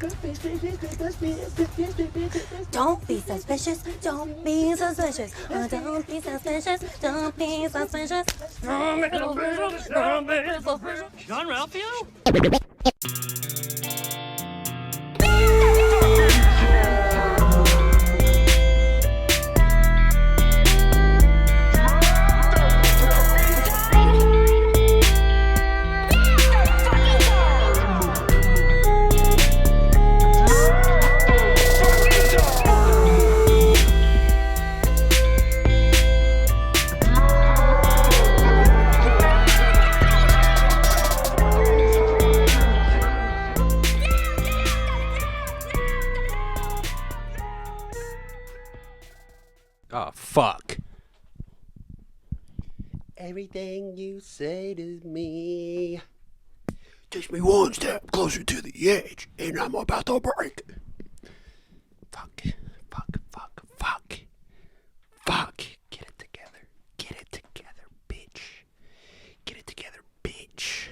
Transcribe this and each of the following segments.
Don't be suspicious, don't be suspicious, don't be suspicious, don't be suspicious. John Ralphio? Oh, fuck. Everything you say to me takes me one step closer to the edge, and I'm about to break. Fuck. Get it together. Get it together, bitch. Get it together, bitch.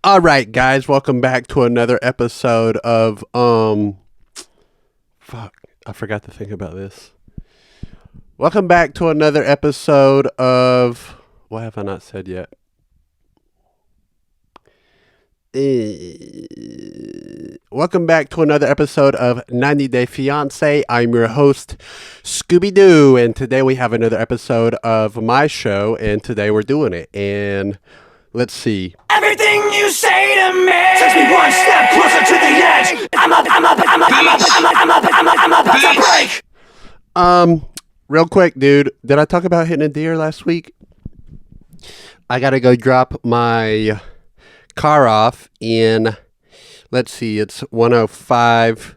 All right, guys, welcome back to another episode of fuck, I forgot to think about this. Welcome back to another episode of what have I not said yet? Welcome back to another episode of 90 Day Fiancé. I'm your host, Scooby-Doo, and today we have another episode of my show, and today we're doing it. And let's see. Everything you say to me takes me one step closer to the edge. I'm about to break. Real quick, dude. Did I talk about hitting a deer last week? I gotta go drop my car off in, let's see, it's 105,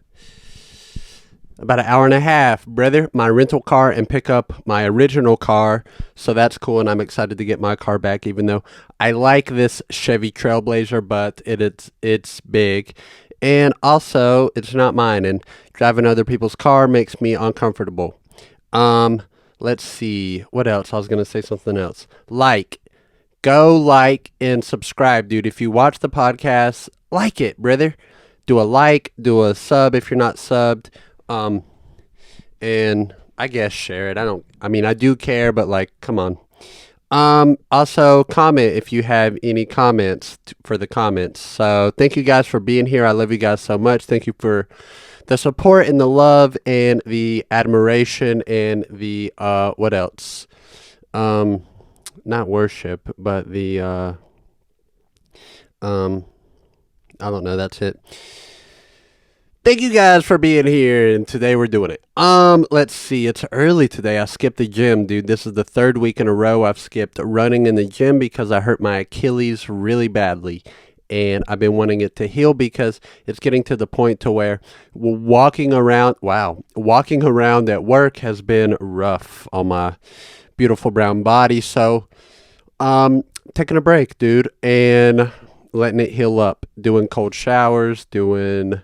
about an hour and a half, brother. My rental car and pick up my original car, so that's cool, and I'm excited to get my car back, even though I like this Chevy Trailblazer, but it's big, and also it's not mine, and driving other people's car makes me uncomfortable. Let's see, what else? I was gonna say something else. Go like and subscribe, dude. If you watch the podcast, like it, brother. Do a like, do a sub if you're not subbed. And I guess share it. I do care, but like, come on. Also comment if you have any comments for the comments. So thank you guys for being here. I love you guys so much. Thank you for the support and the love and the admiration and the, what else? Not worship, but the, I don't know, that's it. Thank you guys for being here, and today we're doing it. Let's see, it's early today. I skipped the gym, dude. This is the third week in a row I've skipped running in the gym because I hurt my Achilles really badly, and I've been wanting it to heal because it's getting to the point to where walking around at work has been rough on my beautiful brown body, so taking a break, dude, and letting it heal up, doing cold showers, doing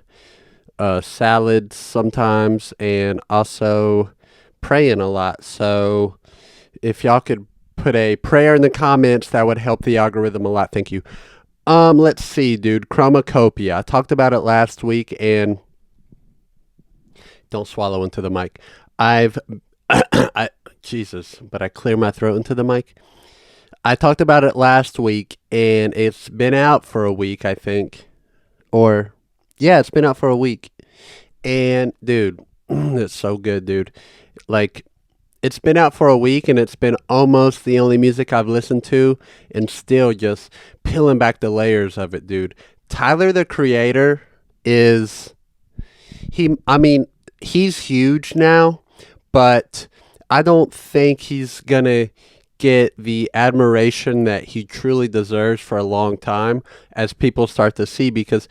salads sometimes, and also praying a lot. So if y'all could put a prayer in the comments, that would help the algorithm a lot. Thank you. Let's see, dude. Chromakopia. I talked about it last week, and don't swallow into the mic. Jesus, but I clear my throat into the mic. I talked about it last week, and it's been out for a week, I think. It's been out for a week. And, dude, it's so good, dude. Like, it's been out for a week, and it's been almost the only music I've listened to, and still just peeling back the layers of it, dude. Tyler, the Creator, he's huge now, but I don't think he's gonna get the admiration that he truly deserves for a long time as people start to see, because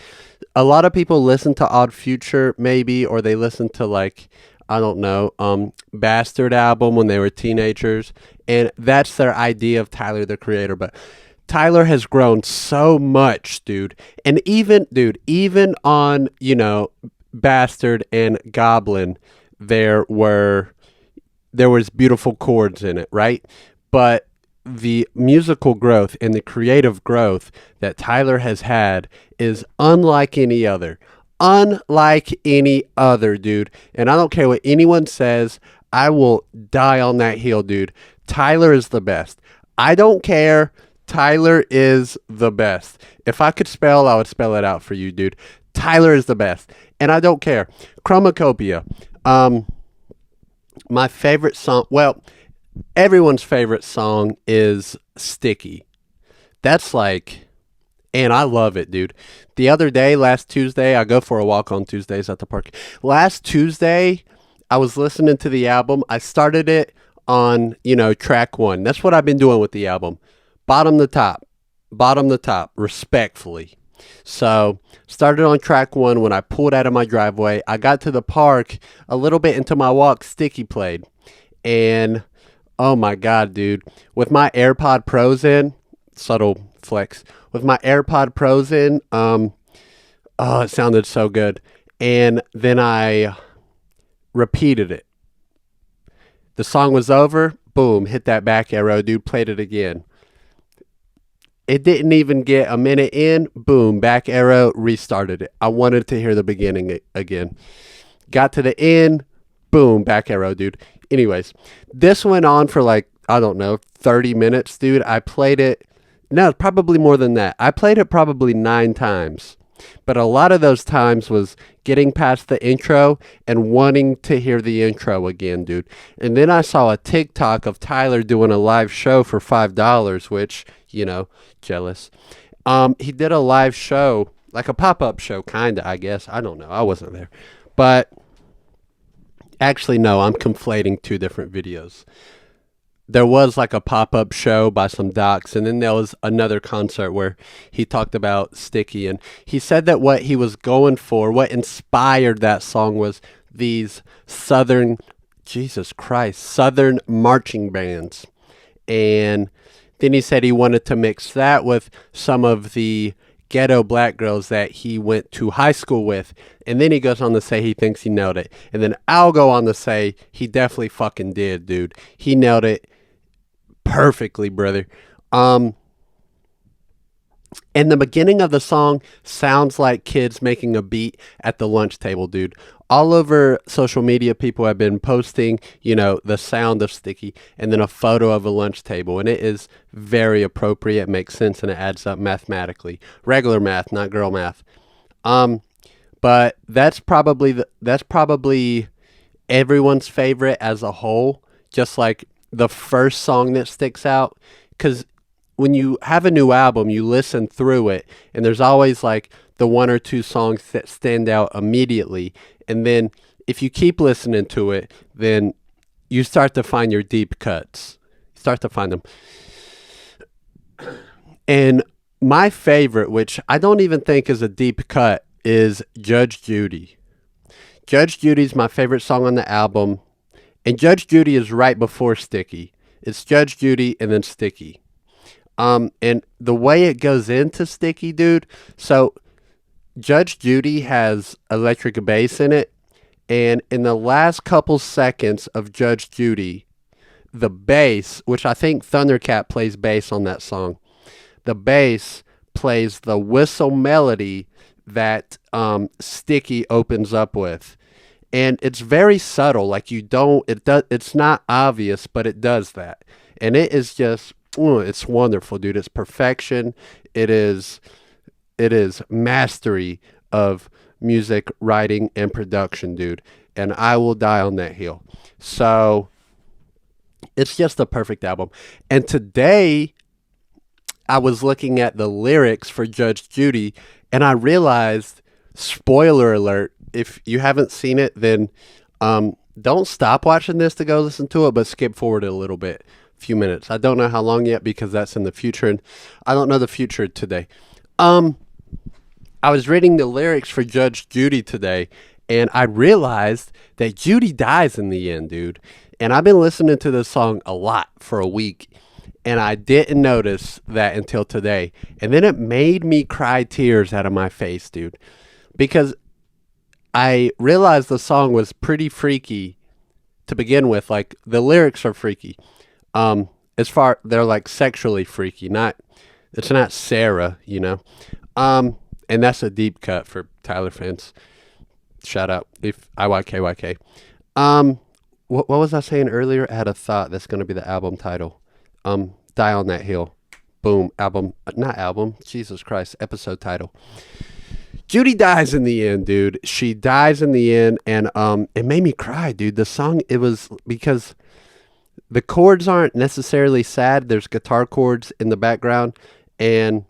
a lot of people listen to Odd Future maybe, or they listen to like, I don't know, Bastard album when they were teenagers, and that's their idea of Tyler, the Creator. But Tyler has grown so much, dude. And even on, Bastard and Goblin, there was beautiful chords in it, right? But the musical growth and the creative growth that Tyler has had is unlike any other. Unlike any other, dude. And I don't care what anyone says, I will die on that hill, dude. Tyler is the best. I don't care. Tyler is the best. If I could spell, I would spell it out for you, dude. Tyler is the best. And I don't care. Chromacopia. My favorite song, well, everyone's favorite song is Sticky. That's like, and I love it, dude. The other day, last Tuesday, I go for a walk on Tuesdays at the park. Last Tuesday, I was listening to the album. I started it on, track 1. That's what I've been doing with the album. Bottom to top, respectfully. So, started on track 1 when I pulled out of my driveway. I got to the park, a little bit into my walk, Sticky played. And, oh my God, dude. With my AirPod Pros in, subtle flex. With my AirPod Pros in, it sounded so good. And then I repeated it. The song was over, boom, hit that back arrow, dude, played it again. It didn't even get a minute in, boom, back arrow, restarted it. I wanted to hear the beginning again. Got to the end, boom, back arrow, dude. Anyways, this went on for 30 minutes, dude. I played it, no, probably more than that. I played it probably 9 times. But a lot of those times was getting past the intro and wanting to hear the intro again, dude. And then I saw a TikTok of Tyler doing a live show for $5, which, jealous. He did a live show, like a pop-up show, kinda, I guess. I don't know. I wasn't there. But actually, no, I'm conflating 2 different videos. There was like a pop-up show by some docs, and then there was another concert where he talked about Sticky, and he said that what he was going for, what inspired that song was these southern marching bands. And then he said he wanted to mix that with some of the ghetto black girls that he went to high school with. And then he goes on to say he thinks he nailed it. And then I'll go on to say he definitely fucking did, dude. He nailed it perfectly, brother. And the beginning of the song sounds like kids making a beat at the lunch table, dude. All over social media, people have been posting, the sound of Sticky and then a photo of a lunch table. And it is very appropriate. It makes sense and it adds up mathematically. Regular math, not girl math. But that's probably everyone's favorite as a whole. Just like the first song that sticks out, because when you have a new album, you listen through it, and there's always like the 1 or 2 songs that stand out immediately, and then if you keep listening to it, then you start to find your deep cuts. You start to find them. And my favorite, which I don't even think is a deep cut, is Judge Judy. Judge Judy's my favorite song on the album. And Judge Judy is right before Sticky. It's Judge Judy and then Sticky. And the way it goes into Sticky, dude. So Judge Judy has electric bass in it. And in the last couple seconds of Judge Judy, the bass, which I think Thundercat plays bass on that song. The bass plays the whistle melody that Sticky opens up with. And it's very subtle, like it's not obvious, but it does that. And it is just, it's wonderful, dude. It's perfection. It is mastery of music writing and production, dude. And I will die on that hill. So it's just a perfect album. And today I was looking at the lyrics for Judge Judy and I realized, spoiler alert, if you haven't seen it, then don't stop watching this to go listen to it, but skip forward a little bit, a few minutes. I don't know how long yet because that's in the future, and I don't know the future today. I was reading the lyrics for Judge Judy today, and I realized that Judy dies in the end, dude. And I've been listening to this song a lot for a week, and I didn't notice that until today. And then it made me cry tears out of my face, dude, because I realized the song was pretty freaky to begin with. Like, the lyrics are freaky. they're like sexually freaky. It's not Sarah, you know. And that's a deep cut for Tyler fans. Shout out if IYKYK. What was I saying earlier? I had a thought that's going to be the album title. Die on That Hill. Boom. Not album. Jesus Christ. Episode title. Judy dies in the end, dude. She dies in the end, and it made me cry, dude. The song, it was because the chords aren't necessarily sad. There's guitar chords in the background, and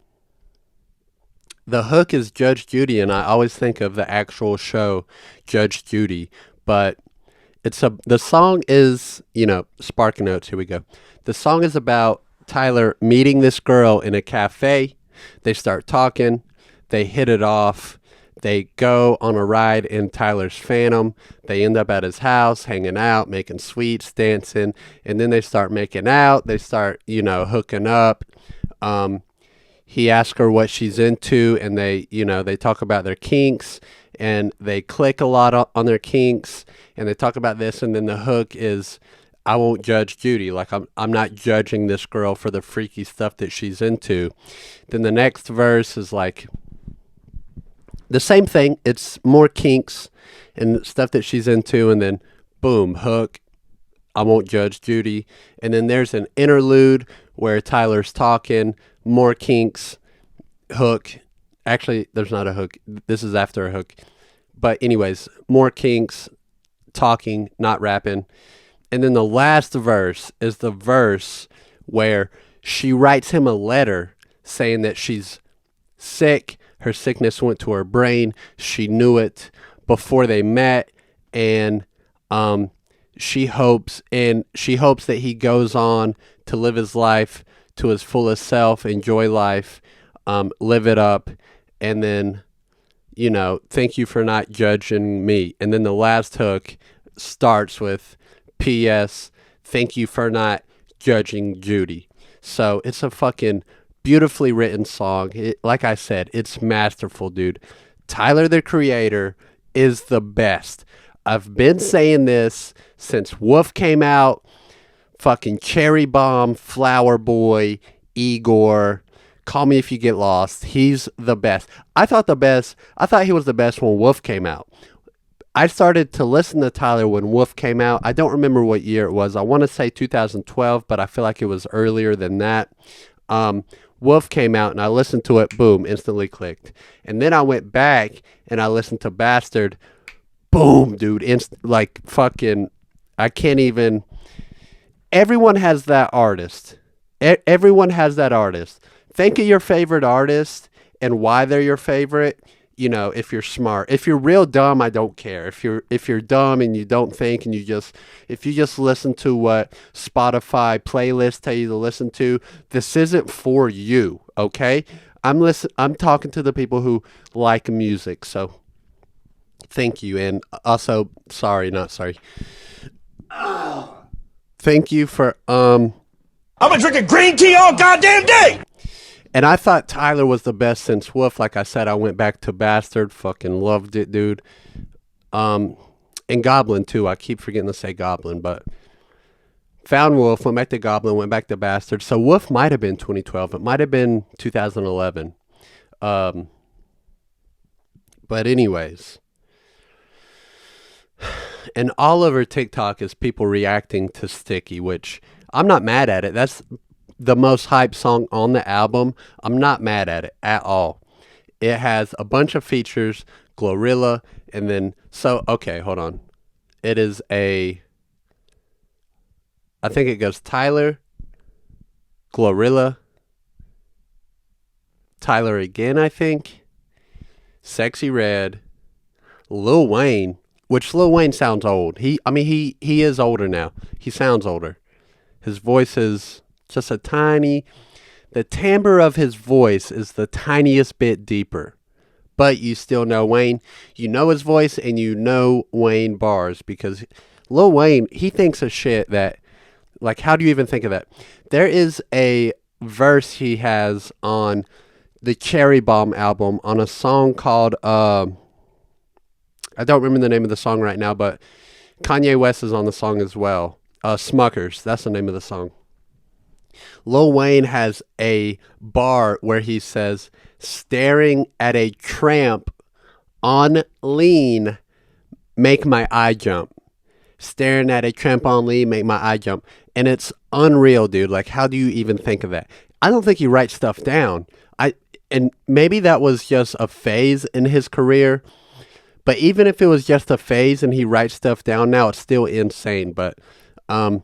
the hook is Judge Judy, and I always think of the actual show, Judge Judy, but the song is, Spark Notes, here we go. The song is about Tyler meeting this girl in a cafe. They start talking. They hit it off. They go on a ride in Tyler's Phantom. They end up at his house, hanging out, making sweets, dancing. And then they start making out. They start, hooking up. He asks her what she's into, and they talk about their kinks, and they click a lot on their kinks, and they talk about this, and then the hook is, I won't judge Judy. Like, I'm not judging this girl for the freaky stuff that she's into. Then the next verse is like the same thing. It's more kinks and stuff that she's into, and then boom, hook, I won't judge Judy. And then there's an interlude where Tyler's talking, more kinks, hook. Actually, there's not a hook. This is after a hook. But anyways, more kinks, talking, not rapping. And then the last verse is the verse where she writes him a letter saying that she's sick. Her sickness went to her brain. She knew it before they met. And she hopes that he goes on to live his life to his fullest self, enjoy life, live it up, and then, thank you for not judging me. And then the last hook starts with P.S. Thank you for not judging Judy. So it's a fucking beautifully written song. Like I said, it's masterful, dude. Tyler, the Creator, is the best. I've been saying this since Wolf came out. Fucking Cherry Bomb, Flower Boy, Igor, Call Me If You Get Lost. He's the best. I thought he was the best when Wolf came out. I started to listen to Tyler when Wolf came out. I don't remember what year it was. I want to say 2012, but I feel like it was earlier than that. Wolf came out and I listened to it. Boom, instantly clicked. And then I went back and I listened to Bastard. Boom, dude. Fucking, I can't even. Everyone has that artist. Everyone has that artist. Think of your favorite artist and why they're your favorite. If you're smart. If you're real dumb, I don't care. If you're dumb and you don't think and if you just listen to what Spotify playlists tell you to listen to, this isn't for you, okay? I'm talking to the people who like music, so thank you. And also, not sorry. Thank you for I've been drinking green tea all goddamn day. And I thought Tyler was the best since Wolf. Like I said, I went back to Bastard. Fucking loved it, dude. And Goblin, too. I keep forgetting to say Goblin, but found Wolf, went back to Goblin, went back to Bastard. So Wolf might have been 2012. It might have been 2011. But anyways. And all over TikTok is people reacting to Sticky, which I'm not mad at it. That's the most hyped song on the album. I'm not mad at it at all. It has a bunch of features, Glorilla, and then, okay, hold on. It is I think it goes Tyler, Glorilla, Tyler again, I think, Sexy Red, Lil Wayne, which Lil Wayne sounds old. He is older now. He sounds older. His voice is just the timbre of his voice is the tiniest bit deeper. But you still know Wayne. You know his voice and you know Wayne bars because Lil Wayne, he thinks of shit that, like, how do you even think of that? There is a verse he has on the Cherry Bomb album on a song called, I don't remember the name of the song right now, but Kanye West is on the song as well. Smuckers, that's the name of the song. Lil Wayne has a bar where he says, staring at a tramp on lean, make my eye jump. Staring at a tramp on lean, make my eye jump. And it's unreal, dude. Like, how do you even think of that? I don't think he writes stuff down. And maybe that was just a phase in his career. But even if it was just a phase and he writes stuff down now, it's still insane. But at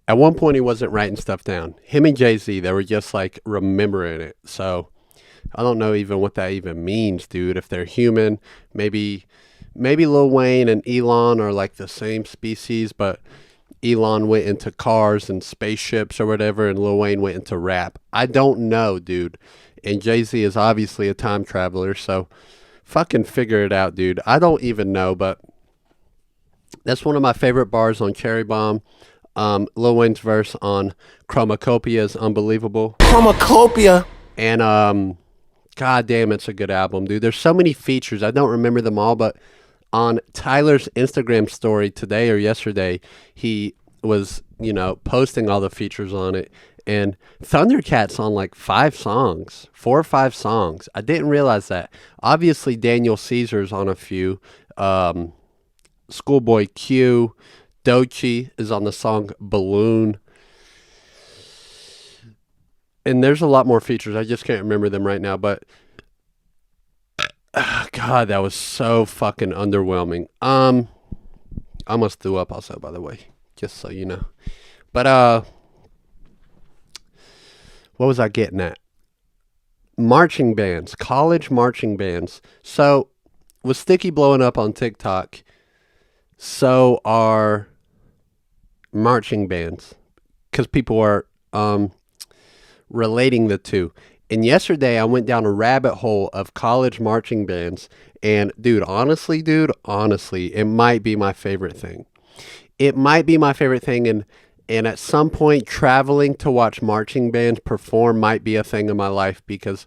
one point, he wasn't writing stuff down. Him and Jay-Z, they were just like remembering it. So I don't know even what that even means, dude. If they're human, maybe Lil Wayne and Elon are like the same species, but Elon went into cars and spaceships or whatever, and Lil Wayne went into rap. I don't know, dude. And Jay-Z is obviously a time traveler, so fucking figure it out, dude. I don't even know, but that's one of my favorite bars on Cherry Bomb. Lil Wayne's verse on Chromakopia is unbelievable. Chromakopia. And god damn, it's a good album, dude. There's so many features. I don't remember them all, but on Tyler's Instagram story today or yesterday, he was, posting all the features on it. And Thundercat's on like 4 or 5 songs. I didn't realize that. Obviously, Daniel Caesar's on a few. Schoolboy Q. Doechii is on the song Balloon. And there's a lot more features. I just can't remember them right now. But, God, that was so fucking underwhelming. I almost threw up also, by the way. Just so you know. But, what was I getting at? Marching bands, college marching bands. So, with Sticky blowing up on TikTok, so are marching bands. Because people are relating the two. And yesterday, I went down a rabbit hole of college marching bands. And, dude, honestly, it might be my favorite thing. It might be my favorite thing, and at some point, traveling to watch marching bands perform might be a thing in my life because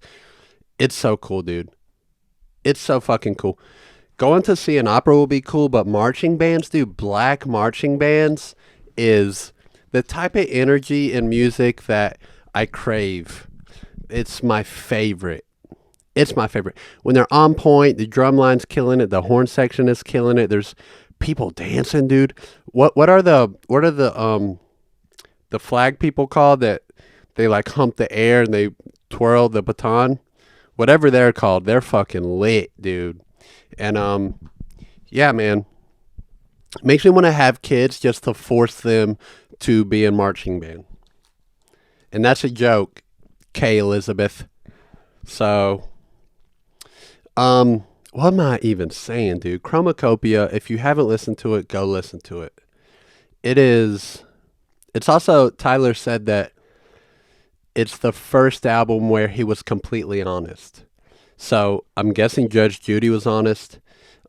it's so cool, dude. It's so fucking cool. Going to see an opera will be cool, but marching bands, dude, black marching bands is the type of energy and music that I crave. It's my favorite. It's my favorite. When they're on point, the drum line's killing it, the horn section is killing it. There's people dancing, dude. What are the flag people called that they like hump the air and they twirl the baton? Whatever they're called, they're fucking lit, dude. And yeah, man. Makes me want to have kids just to force them to be in marching band. And that's a joke, Kay Elizabeth. So, what am I even saying, dude? Chromakopia, if you haven't listened to it, go listen to it. It's also, Tyler said that it's the first album where he was completely honest. So I'm guessing Judge Judy was honest.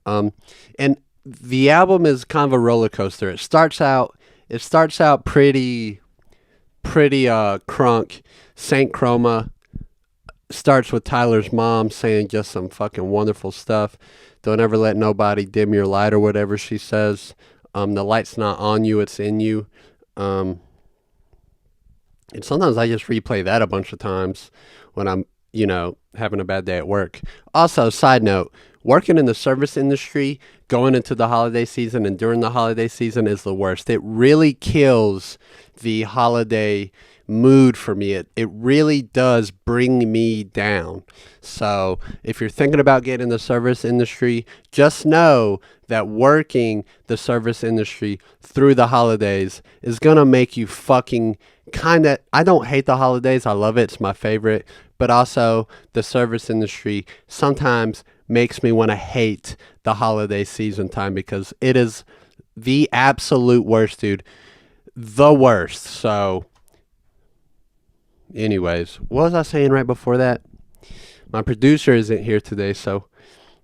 And the album is kind of a roller coaster. It starts out pretty crunk. Saint Chroma starts with Tyler's mom saying just some fucking wonderful stuff. Don't ever let nobody dim your light or whatever she says. The light's not on you, it's in you. And sometimes I just replay that a bunch of times when I'm, having a bad day at work. Also, side note, working in the service industry, going into the holiday season and during the holiday season is the worst. It really kills the holiday mood for me. It really does bring me down. So if you're thinking about getting in the service industry, just know that working the service industry through the holidays is going to make you fucking I don't hate the holidays. I love it. It's my favorite. But also the service industry sometimes makes me want to hate the holiday season time because it is the absolute worst, dude. The worst. So anyways, what was I saying right before that? My producer isn't here today, so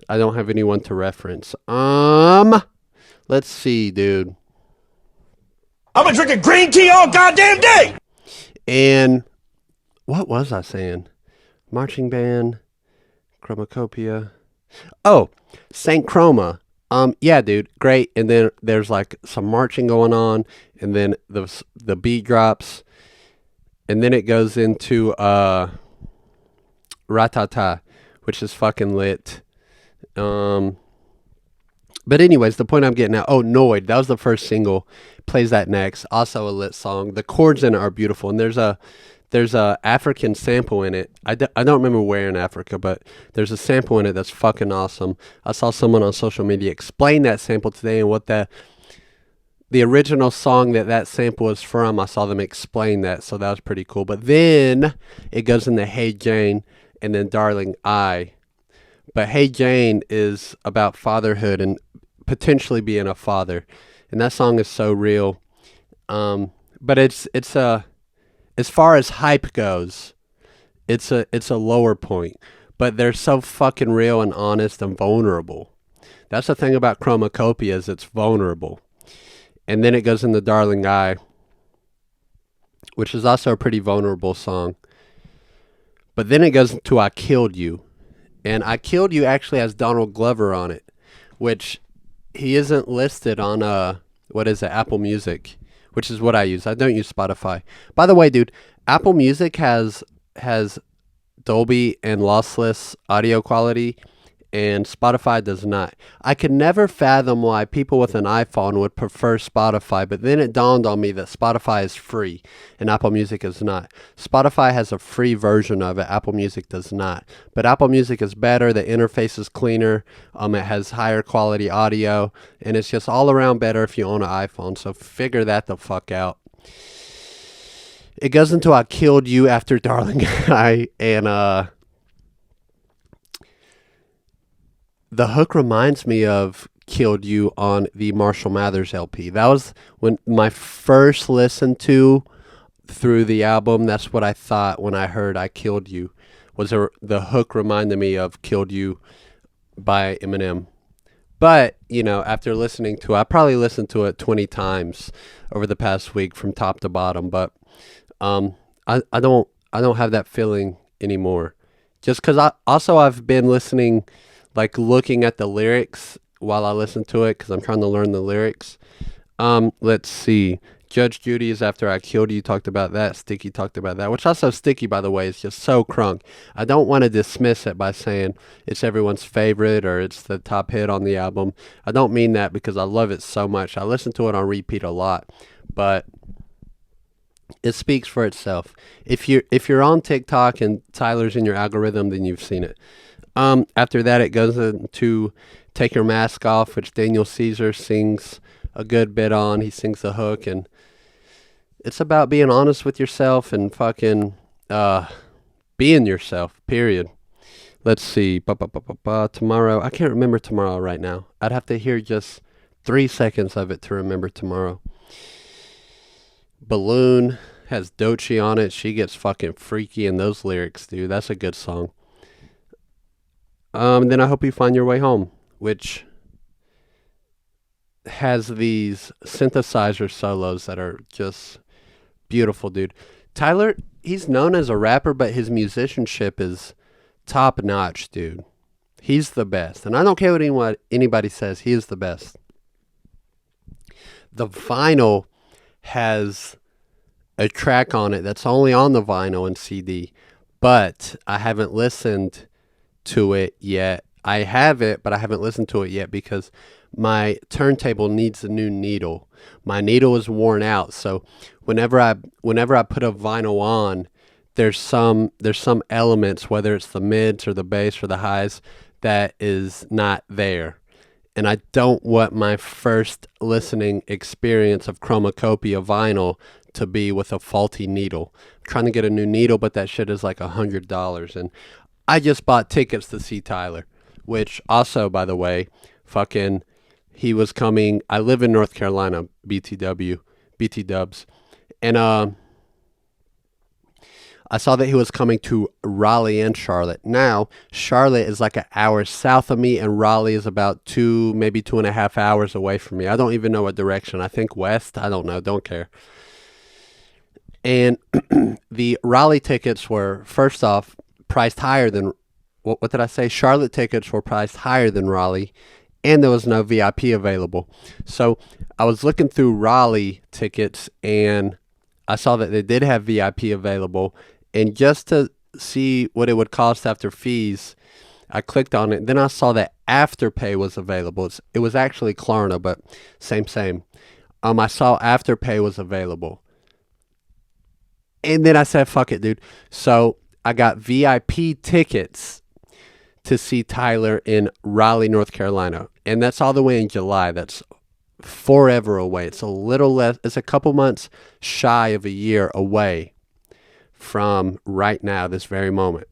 I don't have anyone to reference. Let's see, dude. I've been drinking green tea all goddamn day. And what was I saying? Marching band, Chromakopia. Oh, Saint Chroma. Yeah, dude, great. And then there's like some marching going on, and then the beat drops. and then it goes into Ratata, which is fucking lit. But anyways, the point I'm getting at, Noid, that was the first single, plays that next, also a lit song. The chords in it are beautiful, and there's a African sample in it. I don't remember where in Africa, but there's a sample in it that's fucking awesome. I saw someone on social media explain that sample today and what the original song that sample is from. I saw them explain that, so that was pretty cool. But then it goes into Hey Jane and then Darling I. But Hey Jane is about fatherhood and potentially being a father, and that song is so real. But it's as far as hype goes, it's a lower point. But they're so fucking real and honest and vulnerable. That's the thing about Chromakopia, is it's vulnerable. And then it goes into Darling I, which is also a pretty vulnerable song. But then it goes into I Killed You. And I Killed You actually has Donald Glover on it, which he isn't listed on Apple Music, which is what I use. I don't use Spotify. By the way, dude, Apple Music has Dolby and lossless audio quality, and Spotify does not. I could never fathom why people with an iPhone would prefer Spotify, but then it dawned on me that Spotify is free and Apple Music is not. Spotify has a free version of it. Apple Music does not. But Apple Music is better. The interface is cleaner. It has higher quality audio, and it's just all around better if you own an iPhone. So figure that the fuck out. It goes into I Killed You after Darling I, and the hook reminds me of Killed You on the Marshall Mathers LP. That was when my first listen to through the album. That's what I thought when I heard I Killed You. The hook reminded me of Killed You by Eminem. But, after listening to it, I probably listened to it 20 times over the past week from top to bottom. But I don't have that feeling anymore. Just because I've been listening, like looking at the lyrics while I listen to it, because I'm trying to learn the lyrics. Let's see. Judge Judy is after I Killed You. Talked about that. Sticky talked about that. Which also Sticky, by the way, is just so crunk. I don't want to dismiss it by saying it's everyone's favorite or it's the top hit on the album. I don't mean that, because I love it so much. I listen to it on repeat a lot. But it speaks for itself. If you're on TikTok and Tyler's in your algorithm, then you've seen it. After that, it goes into Take Your Mask Off, which Daniel Caesar sings a good bit on. He sings the hook, and it's about being honest with yourself and fucking being yourself, period. Let's see. Tomorrow. I can't remember Tomorrow right now. I'd have to hear just 3 seconds of it to remember Tomorrow. Balloon has Doechii on it. She gets fucking freaky in those lyrics, dude. That's a good song. Then I Hope You Find Your Way Home, which has these synthesizer solos that are just beautiful, dude. Tyler, he's known as a rapper, but his musicianship is top notch, dude. He's the best. And I don't care what anybody says, he is the best. The vinyl has a track on it that's only on the vinyl and CD, but I haven't listened to it yet. I have it, but I haven't listened to it yet because my turntable needs a new needle. My needle is worn out, so whenever I put a vinyl on, there's some elements, whether it's the mids or the bass or the highs, that is not there. And I don't want my first listening experience of Chromakopia vinyl to be with a faulty needle. I'm trying to get a new needle, but that shit is like $100. And I just bought tickets to see Tyler, which also, by the way, he was coming. I live in North Carolina, BT Dubs. And I saw that he was coming to Raleigh and Charlotte. Now, Charlotte is like an hour south of me, and Raleigh is about 2, maybe 2.5 hours away from me. I don't even know what direction. I think west. I don't know. Don't care. And the Raleigh tickets were, first off, priced higher than, what did I say? Charlotte tickets were priced higher than Raleigh, and there was no VIP available. So I was looking through Raleigh tickets, and I saw that they did have VIP available, and just to see what it would cost after fees, I clicked on it. Then I saw that Afterpay was available. It was actually Klarna, but same. I saw Afterpay was available. And then I said, fuck it, dude. So I got VIP tickets to see Tyler in Raleigh, North Carolina. And that's all the way in July. That's forever away. It's a little less, it's a couple months shy of a year away from right now, this very moment.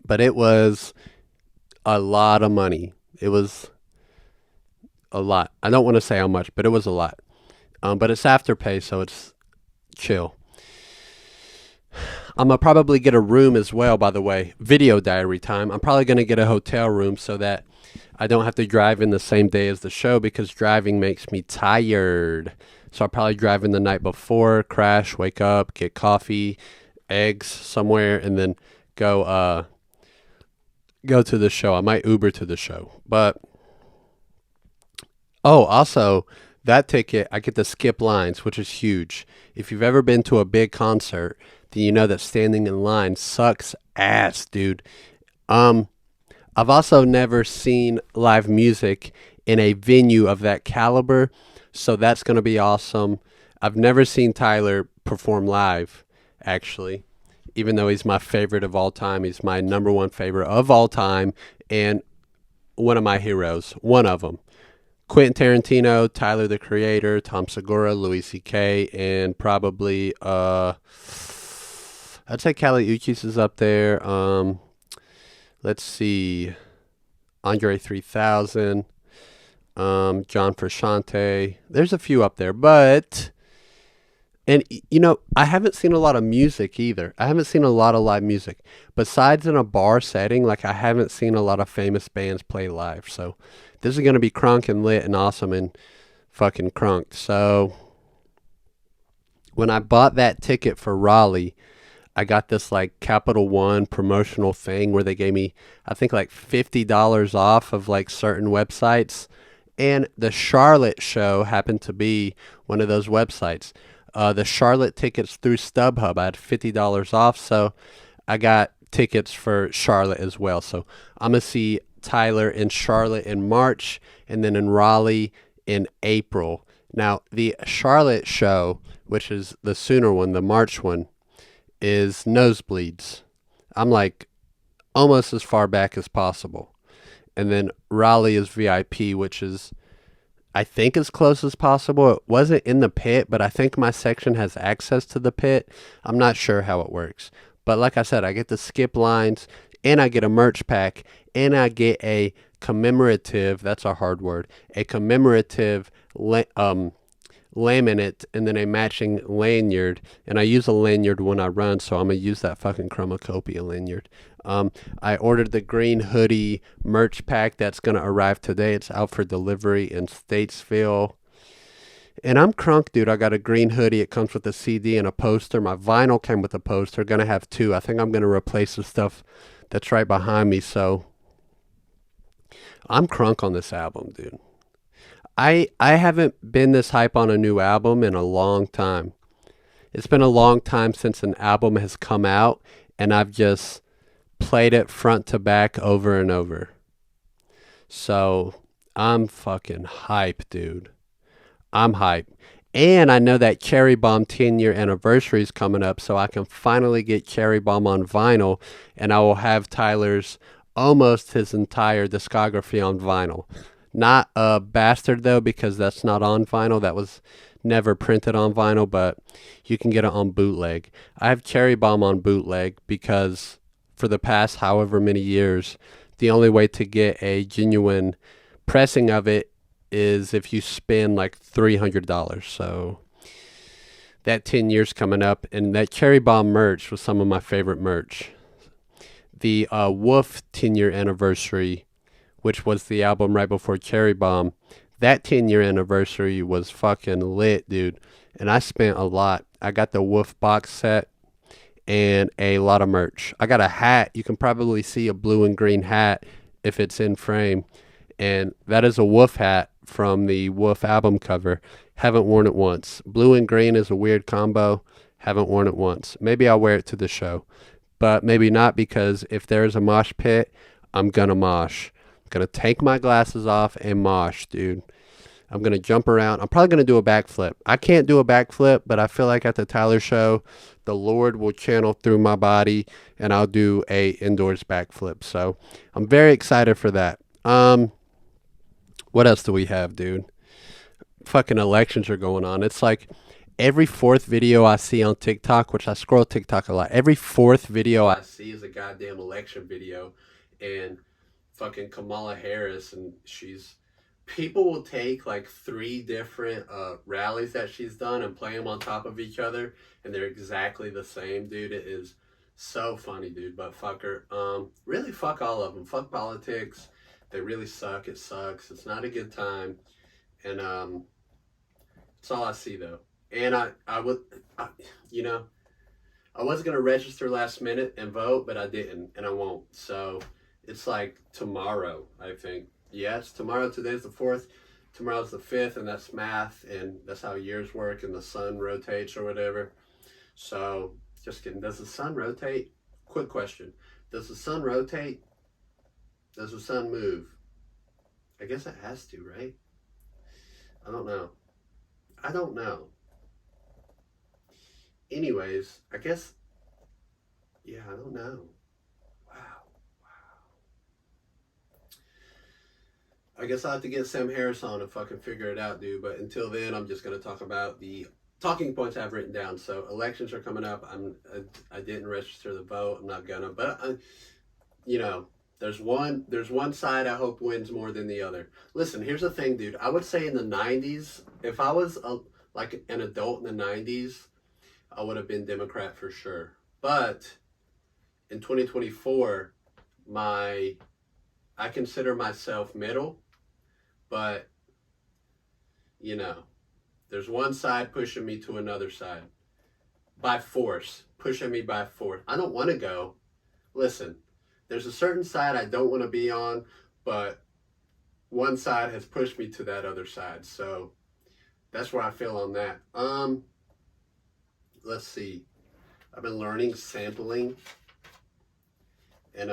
But it was a lot of money. It was a lot. I don't want to say how much, but it was a lot. But it's Afterpay, so it's chill. I'm going to probably get a room as well, by the way. Video diary time. I'm probably going to get a hotel room so that I don't have to drive in the same day as the show, because driving makes me tired. So I'll probably drive in the night before, crash, wake up, get coffee, eggs somewhere, and then go to the show. I might Uber to the show. But, oh, also, that ticket, I get to skip lines, which is huge. If you've ever been to a big concert, then you know that standing in line sucks ass, dude. I've also never seen live music in a venue of that caliber, so that's going to be awesome. I've never seen Tyler perform live, actually, even though he's my favorite of all time. He's my number one favorite of all time and one of my heroes, one of them. Quentin Tarantino, Tyler the Creator, Tom Segura, Louis C.K., and probably, I'd say Kali Uchis is up there. Let's see, Andre 3000, John Frusciante. There's a few up there, but, and you know, I haven't seen a lot of music either. I haven't seen a lot of live music. Besides in a bar setting, like I haven't seen a lot of famous bands play live. So this is going to be crunk and lit and awesome and fucking crunk. So when I bought that ticket for Raleigh, I got this like Capital One promotional thing where they gave me, I think, like $50 off of like certain websites. And the Charlotte show happened to be one of those websites. The Charlotte tickets through StubHub, I had $50 off. So I got tickets for Charlotte as well. So I'm going to see Tyler in Charlotte in March and then in Raleigh in April. Now, the Charlotte show, which is the sooner one, the March one, is nosebleeds. I'm like almost as far back as possible. And then Raleigh is VIP, which is, I think, as close as possible. It wasn't in the pit, but I think my section has access to the pit. I'm not sure how it works. But like I said, I get to skip lines, and I get a merch pack, and I get a commemorative, that's a hard word, a commemorative laminate, and then a matching lanyard. And I use a lanyard when I run, so I'm going to use that fucking Chromacopia lanyard. I ordered the green hoodie merch pack that's going to arrive today. It's out for delivery in Statesville. And I'm crunk, dude. I got a green hoodie. It comes with a CD and a poster. My vinyl came with a poster. Going to have two. I think I'm going to replace the stuff that's right behind me. So I'm crunk on this album, dude. I haven't been this hype on a new album in a long time. It's been a long time since an album has come out, and I've just played it front to back over and over. So I'm fucking hype, dude. I'm hype. And I know that Cherry Bomb 10-year anniversary is coming up, so I can finally get Cherry Bomb on vinyl, and I will have Tyler's almost his entire discography on vinyl. Not a Bastard, though, because that's not on vinyl. That was never printed on vinyl, but you can get it on bootleg. I have Cherry Bomb on bootleg because for the past however many years, the only way to get a genuine pressing of it is if you spend like $300. So that 10 years coming up, and that Cherry Bomb merch was some of my favorite merch. The Wolf 10-year anniversary, which was the album right before Cherry Bomb, that 10-year anniversary was fucking lit, dude. And I spent a lot. I got the Wolf box set and a lot of merch. I got a hat. You can probably see a blue and green hat if it's in frame. And that is a Wolf hat from the Wolf album cover. Haven't worn it once. Blue and green is a weird combo. Haven't worn it once. Maybe I'll wear it to the show, but maybe not, because if there's a mosh pit, I'm gonna mosh. I'm gonna take my glasses off and mosh, dude. I'm gonna jump around. I'm probably gonna do a backflip. I can't do a backflip, but I feel like at the Tyler show, the Lord will channel through my body, and I'll do a indoors backflip. So I'm very excited for that. What else do we have, dude? Fucking elections are going on. It's like every fourth video I see on TikTok, which I scroll TikTok a lot. Every fourth video I see is a goddamn election video, and fucking Kamala Harris, and people will take like 3 different rallies that she's done and play them on top of each other, and they're exactly the same, dude. It is so funny, dude. But fuck her. Really, fuck all of them. Fuck politics. They really suck. It sucks. It's not a good time, and that's all I see though. And I was gonna register last minute and vote, but I didn't, and I won't. So it's like tomorrow, I think. Yeah, it's tomorrow. Today's the 4th. Tomorrow's the 5th, and that's math, and that's how years work, and the sun rotates or whatever. So, just kidding. Does the sun rotate? Quick question. Does the sun rotate? Does the sun move? I guess it has to, right? I don't know. Anyways, I guess, yeah, I don't know. Wow. I guess I'll have to get Sam Harris on and fucking figure it out, dude. But until then, I'm just going to talk about the talking points I've written down. So elections are coming up. I didn't register the vote. I'm not gonna. But there's one side I hope wins more than the other. Listen, here's the thing, dude. I would say in the 90s, if I was like an adult in the 90s, I would have been Democrat for sure. But in 2024, I consider myself middle. But, there's one side pushing me to another side. By force. Pushing me by force. I don't want to go. Listen, there's a certain side I don't want to be on, but one side has pushed me to that other side. So that's where I feel on that. Let's see. I've been learning sampling. And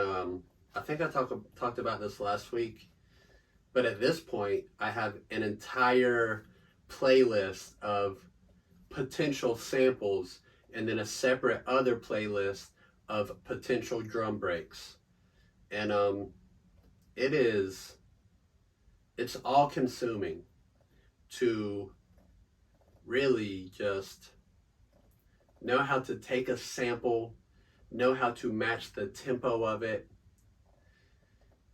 I think I talked about this last week. But at this point, I have an entire playlist of potential samples, and then a separate other playlist of potential drum breaks. And it's all consuming to really just know how to take a sample, know how to match the tempo of it.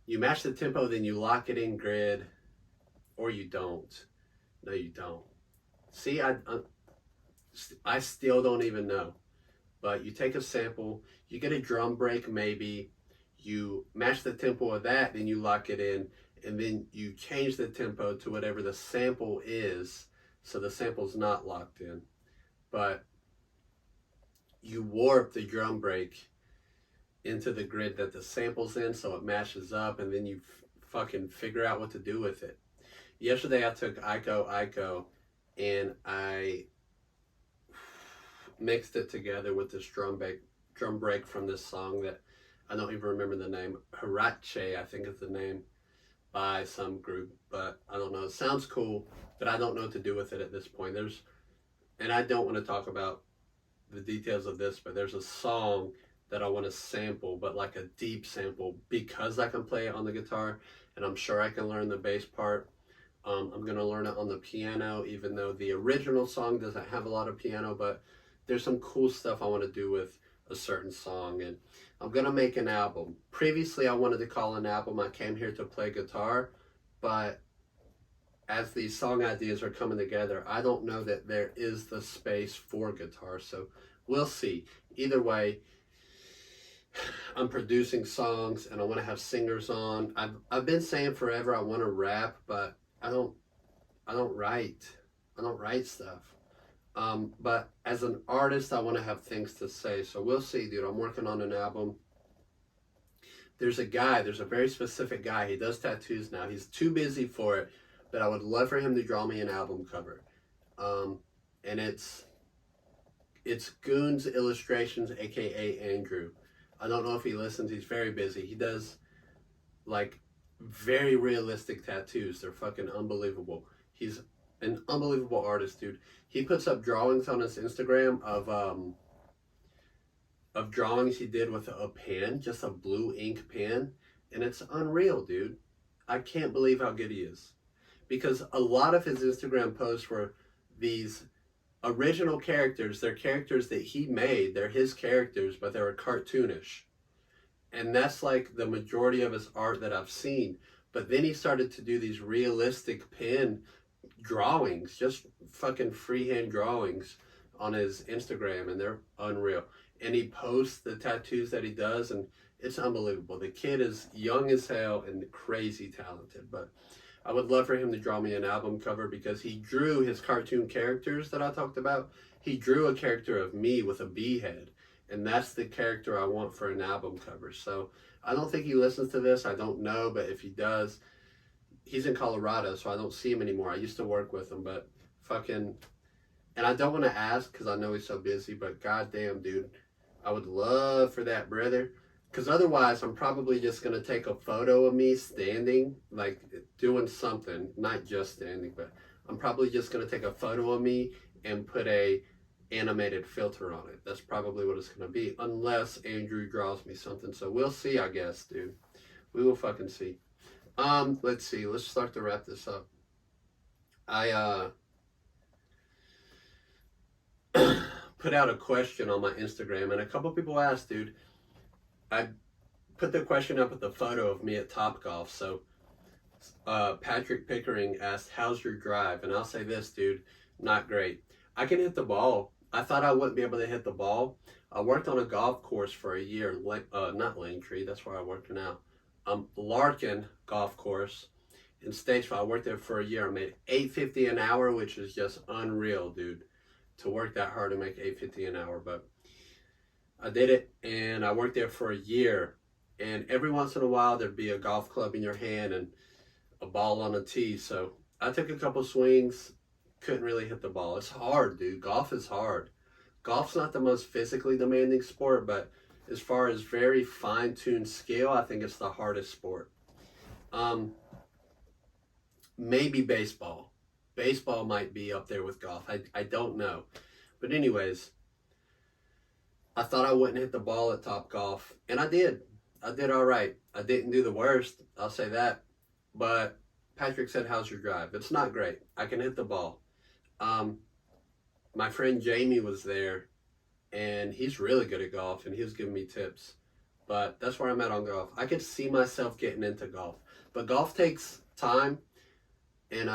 You match the tempo, then you lock it in grid, or you don't. No, you don't. See, I still don't even know. But you take a sample, you get a drum break maybe, you match the tempo of that, then you lock it in, and then you change the tempo to whatever the sample is, so the sample's not locked in. But you warp the drum break into the grid that the sample's in, so it matches up, and then you fucking figure out what to do with it. Yesterday I took Ico, and I mixed it together with this drum break from this song that I don't even remember the name. Hirache, I think is the name, by some group, but I don't know. It sounds cool, but I don't know what to do with it at this point. And I don't want to talk about the details of this, but there's a song that I want to sample, but like a deep sample, because I can play it on the guitar, and I'm sure I can learn the bass part. I'm going to learn it on the piano, even though the original song doesn't have a lot of piano, but there's some cool stuff I want to do with a certain song, and I'm going to make an album. Previously, I wanted to call an album I Came Here to Play Guitar, but as these song ideas are coming together, I don't know that there is the space for guitar, so we'll see. Either way, I'm producing songs, and I want to have singers on. I've been saying forever I want to rap, but I don't write. I don't write stuff. But as an artist, I want to have things to say. So we'll see, dude. I'm working on an album. There's a very specific guy. He does tattoos now. He's too busy for it, but I would love for him to draw me an album cover. And it's Goons Illustrations, aka Andrew. I don't know if he listens. He's very busy. He does like very realistic tattoos. They're fucking unbelievable. He's an unbelievable artist, dude. He puts up drawings on his Instagram of drawings he did with a pen, just a blue ink pen, and it's unreal, dude. I can't believe how good he is. Because a lot of his Instagram posts were these original characters. They're characters that he made. They're his characters, but they were cartoonish. And that's like the majority of his art that I've seen. But then he started to do these realistic pen drawings, just fucking freehand drawings on his Instagram, and they're unreal. And he posts the tattoos that he does, and it's unbelievable. The kid is young as hell and crazy talented. But I would love for him to draw me an album cover, because he drew his cartoon characters that I talked about. He drew a character of me with a bee head, and that's the character I want for an album cover. So I don't think he listens to this. I don't know, but if he does, he's in Colorado, so I don't see him anymore. I used to work with him, but fucking, and I don't want to ask because I know he's so busy, but goddamn, dude, I would love for that, brother. Because otherwise, I'm probably just going to take a photo of me standing, like doing something, not just standing, but I'm probably just going to take a photo of me and put a animated filter on it. That's probably what it's going to be, unless Andrew draws me something. So we'll see, I guess, dude. We will fucking see. Let's see. Let's start to wrap this up. I put out a question on my Instagram, and a couple people asked, dude. I put the question up with the photo of me at Topgolf. So Patrick Pickering asked, "How's your drive?" And I'll say this, dude, not great. I can hit the ball. I thought I wouldn't be able to hit the ball. I worked on a golf course for a year, not Langtree, that's where I worked now. Larkin golf course in Statesville. I worked there for a year. I made $8.50 an hour, which is just unreal, dude, to work that hard to make $8.50 an hour. But I did it, and I worked there for a year. And every once in a while, there'd be a golf club in your hand and a ball on a tee. So I took a couple swings, couldn't really hit the ball. It's hard, dude. Golf is hard. Golf's not the most physically demanding sport, but as far as very fine-tuned skill, I think it's the hardest sport. Maybe baseball. Baseball might be up there with golf. I don't know. But anyways, I thought I wouldn't hit the ball at Topgolf, and I did. I did all right. I didn't do the worst, I'll say that. But Patrick said, "How's your drive?" It's not great. I can hit the ball. My friend Jamie was there, and he's really good at golf, and he was giving me tips. But that's where I'm at on golf. I could see myself getting into golf. But golf takes time, and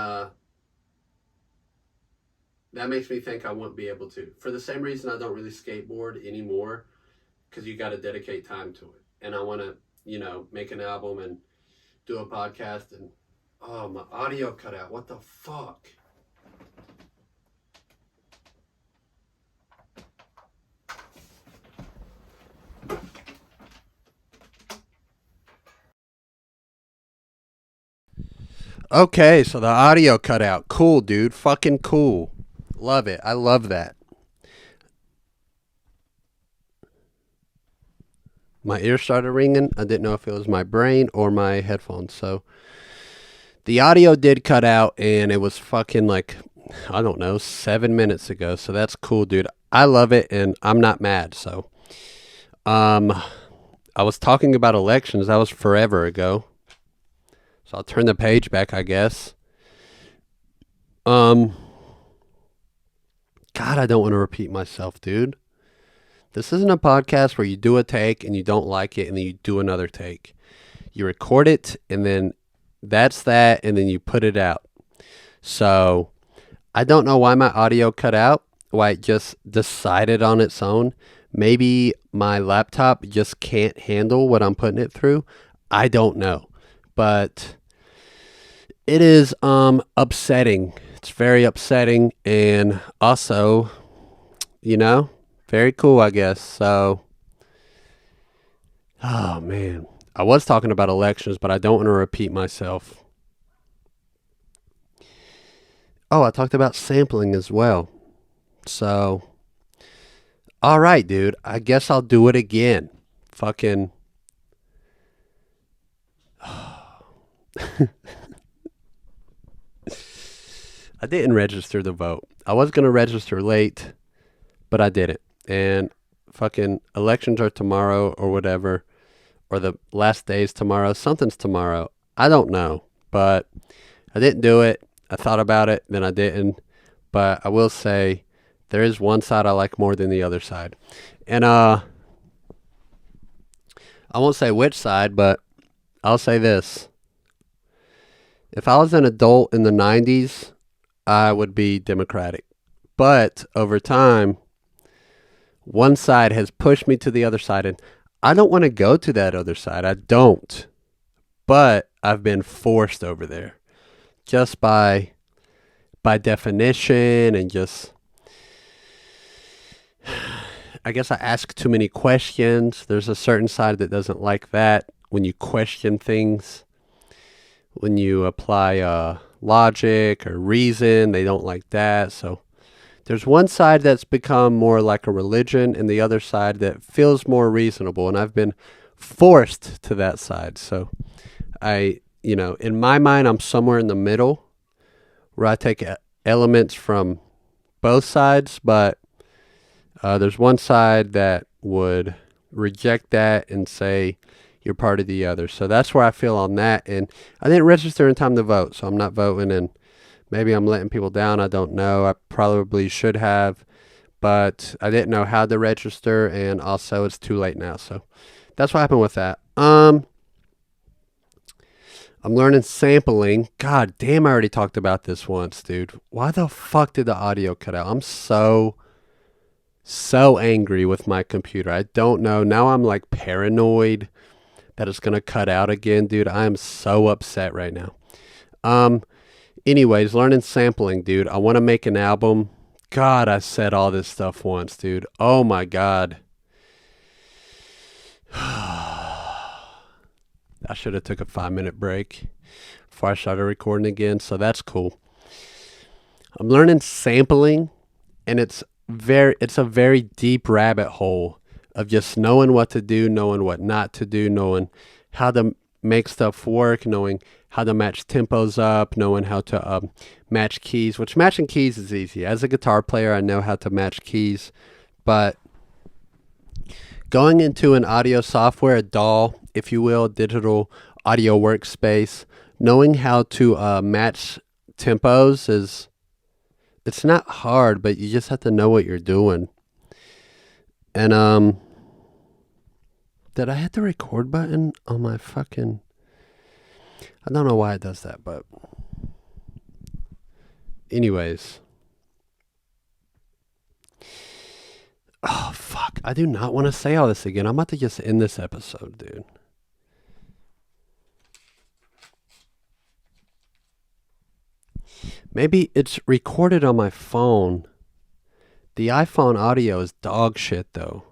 that makes me think I won't be able to. For the same reason I don't really skateboard anymore, because you got to dedicate time to it. And I want to, make an album and do a podcast, and oh, my audio cut out. What the fuck? Okay, so the audio cut out. Cool, dude. Fucking cool. Love it. I love that. My ear started ringing. I didn't know if it was my brain or my headphones. So the audio did cut out, and it was fucking like, I don't know, 7 minutes ago. So that's cool, dude. I love it, and I'm not mad. So I was talking about elections. That was forever ago. So I'll turn the page back, I guess. God, I don't want to repeat myself, dude. This isn't a podcast where you do a take and you don't like it and then you do another take. You record it, and then that's that, and then you put it out. So I don't know why my audio cut out, why it just decided on its own. Maybe my laptop just can't handle what I'm putting it through. I don't know. But it is upsetting. It's very upsetting, and also, very cool, I guess. So, oh man, I was talking about elections, but I don't want to repeat myself. Oh, I talked about sampling as well. So, all right, dude. I guess I'll do it again. Fucking. I didn't register the vote. I was going to register late, but I didn't. And fucking elections are tomorrow or whatever, or the last day's tomorrow. Something's tomorrow. I don't know, but I didn't do it. I thought about it, then I didn't. But I will say there is one side I like more than the other side. And I won't say which side, but I'll say this. If I was an adult in the 90s, I would be Democratic. But over time, one side has pushed me to the other side, and I don't want to go to that other side. I don't. But I've been forced over there just by definition, and just, I guess I ask too many questions. There's a certain side that doesn't like that when you question things. When you apply logic or reason, they don't like that. So there's one side that's become more like a religion, and the other side that feels more reasonable. And I've been forced to that side. So in my mind, I'm somewhere in the middle where I take elements from both sides, but there's one side that would reject that and say you're part of the other. So that's where I feel on that. And I didn't register in time to vote, so I'm not voting, and maybe I'm letting people down. I don't know. I probably should have, but I didn't know how to register, and also it's too late now. So that's what happened with that. I'm learning sampling. God damn, I already talked about this once, dude. Why the fuck did the audio cut out? I'm so angry with my computer. I don't know. Now I'm like paranoid that it's going to cut out again, dude. I am so upset right now. Anyways, learning sampling, dude. I want to make an album. God, I said all this stuff once, dude. Oh my God. I should have took a 5-minute break before I started recording again, so that's cool. I'm learning sampling, and it's a very deep rabbit hole of just knowing what to do, knowing what not to do, knowing how to make stuff work, knowing how to match tempos up, knowing how to match keys, which matching keys is easy. As a guitar player, I know how to match keys, but going into an audio software, a DAW, if you will, digital audio workspace, knowing how to match tempos it's not hard, but you just have to know what you're doing. And did I hit the record button on my fucking... I don't know why it does that, but anyways. Oh, fuck. I do not want to say all this again. I'm about to just end this episode, dude. Maybe it's recorded on my phone. The iPhone audio is dog shit, though.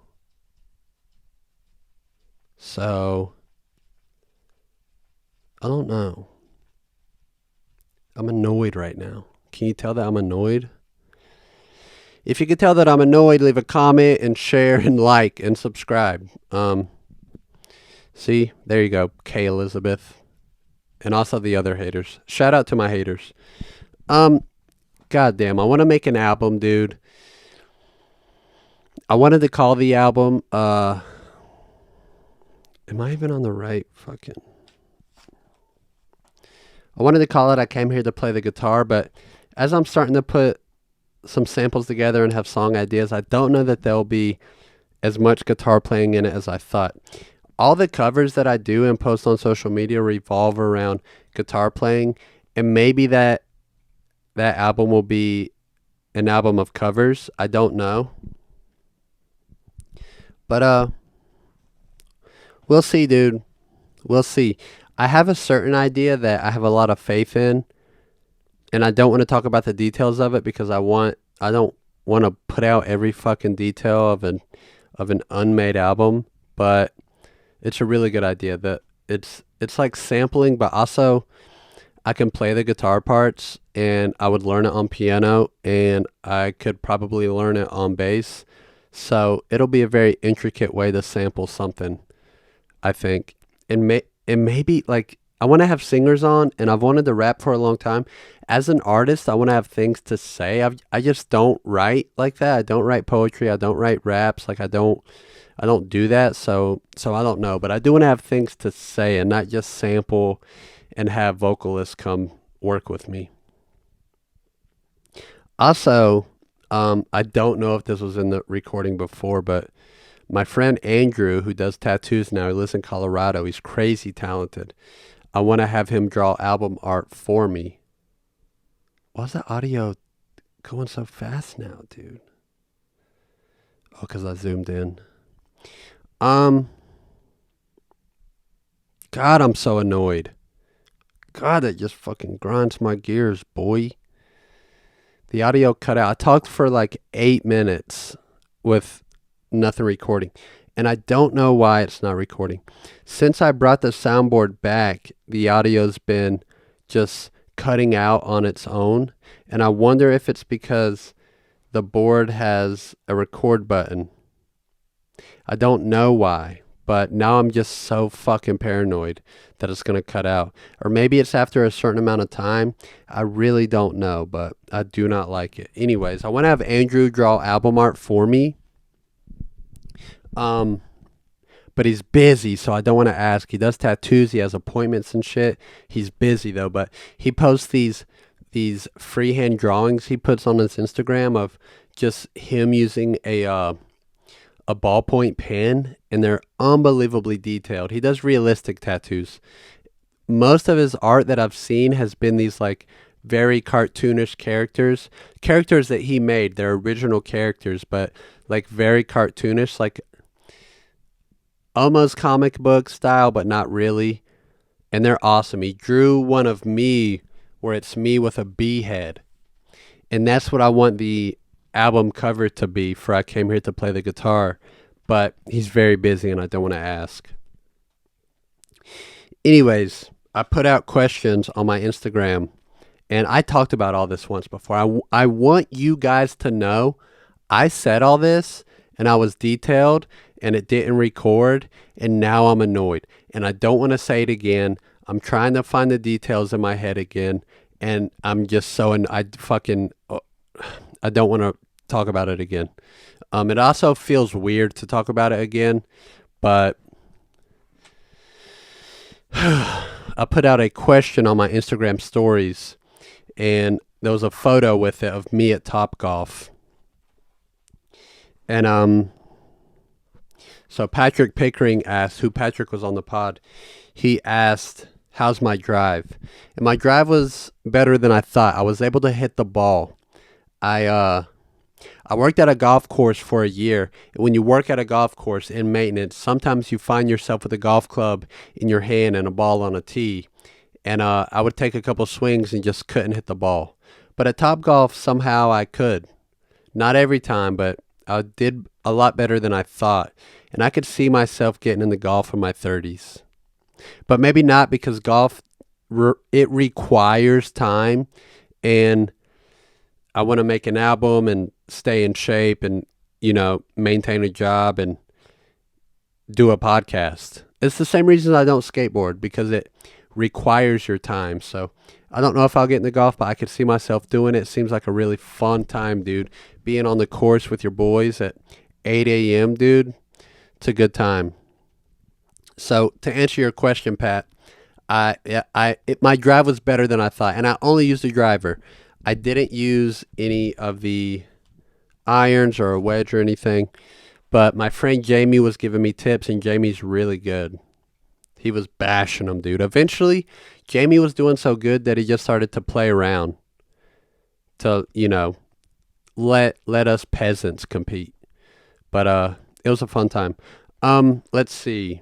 So, I don't know. I'm annoyed right now. Can you tell that I'm annoyed? If you can tell that I'm annoyed, leave a comment and share and like and subscribe. See, there you go, K Elizabeth, and also the other haters. Shout out to my haters. Goddamn, I want to make an album, dude. I wanted to call the album. Am I even on the right fucking? I wanted to call it I Came Here to Play the Guitar, but as I'm starting to put some samples together and have song ideas, I don't know that there'll be as much guitar playing in it as I thought. All the covers that I do and post on social media revolve around guitar playing, and maybe that album will be an album of covers. I don't know. But we'll see, dude. We'll see. I have a certain idea that I have a lot of faith in, and I don't want to talk about the details of it because I don't want to put out every fucking detail of an unmade album, but it's a really good idea. That it's like sampling, but also I can play the guitar parts, and I would learn it on piano, and I could probably learn it on bass. So it'll be a very intricate way to sample something, I think. And maybe like I want to have singers on, and I've wanted to rap for a long time. As an artist, I want to have things to say. I just don't write like that. I don't write poetry. I don't write raps. Like I don't do that. So I don't know, but I do want to have things to say and not just sample and have vocalists come work with me. Also, I don't know if this was in the recording before, but my friend Andrew, who does tattoos now, he lives in Colorado. He's crazy talented. I want to have him draw album art for me. Why's the audio going so fast now, dude? Oh, because I zoomed in. God, I'm so annoyed. God, that just fucking grinds my gears, boy. The audio cut out. I talked for like 8 minutes with nothing recording. And I don't know why it's not recording. Since I brought the soundboard back, the audio's been just cutting out on its own. And I wonder if it's because the board has a record button. I don't know why, but now I'm just so fucking paranoid that it's going to cut out. Or maybe it's after a certain amount of time. I really don't know, but I do not like it. Anyways, I want to have Andrew draw album art for me. But he's busy, so I don't want to ask. He does tattoos. He has appointments and shit. He's busy though, but he posts these freehand drawings he puts on his Instagram of just him using a ballpoint pen, and they're unbelievably detailed. He does realistic tattoos. Most of his art that I've seen has been these like very cartoonish characters that he made. They're original characters, but like very cartoonish, like almost comic book style, but not really. And they're awesome. He drew one of me where it's me with a bee head. And that's what I want the album cover to be for I Came Here to Play the Guitar. But he's very busy and I don't want to ask. Anyways, I put out questions on my Instagram. And I talked about all this once before. I want you guys to know I said all this and I was detailed and it didn't record, and now I'm annoyed. And I don't want to say it again. I'm trying to find the details in my head again, and I'm just so, I don't want to talk about it again. It also feels weird to talk about it again, but I put out a question on my Instagram stories, and there was a photo with it of me at Topgolf. And so Patrick Pickering asked, who Patrick was on the pod, he asked, how's my drive? And my drive was better than I thought. I was able to hit the ball. I worked at a golf course for a year. When you work at a golf course in maintenance, sometimes you find yourself with a golf club in your hand and a ball on a tee. And I would take a couple swings and just couldn't hit the ball. But at Topgolf, somehow I could. Not every time, but I did a lot better than I thought. And I could see myself getting in the golf in my 30s. But maybe not, because golf, it requires time. And I want to make an album and stay in shape and, maintain a job and do a podcast. It's the same reason I don't skateboard, because it requires your time. So I don't know if I'll get into golf, but I could see myself doing it. It seems like a really fun time, dude. Being on the course with your boys at 8 a.m., dude, it's a good time. So to answer your question, Pat, my drive was better than I thought, and I only used a driver. I didn't use any of the irons or a wedge or anything, but my friend Jamie was giving me tips, and Jamie's really good. He was bashing them, dude. Eventually, Jamie was doing so good that he just started to play around to, let us peasants compete. But it was a fun time. Let's see.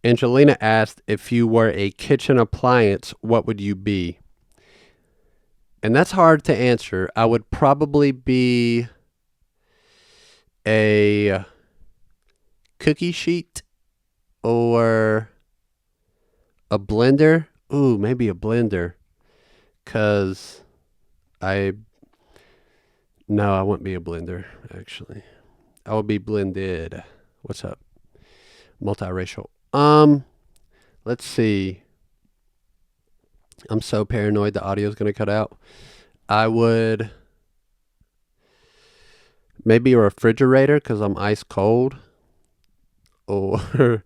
Angelina asked, if you were a kitchen appliance, what would you be? And that's hard to answer. I would probably be a cookie sheet, or a blender, Ooh, maybe a blender. Cause no, I wouldn't be a blender, actually. I would be blended. What's up? Multiracial. Let's see. I'm so paranoid the audio's gonna cut out. I would maybe a refrigerator because I'm ice cold. Or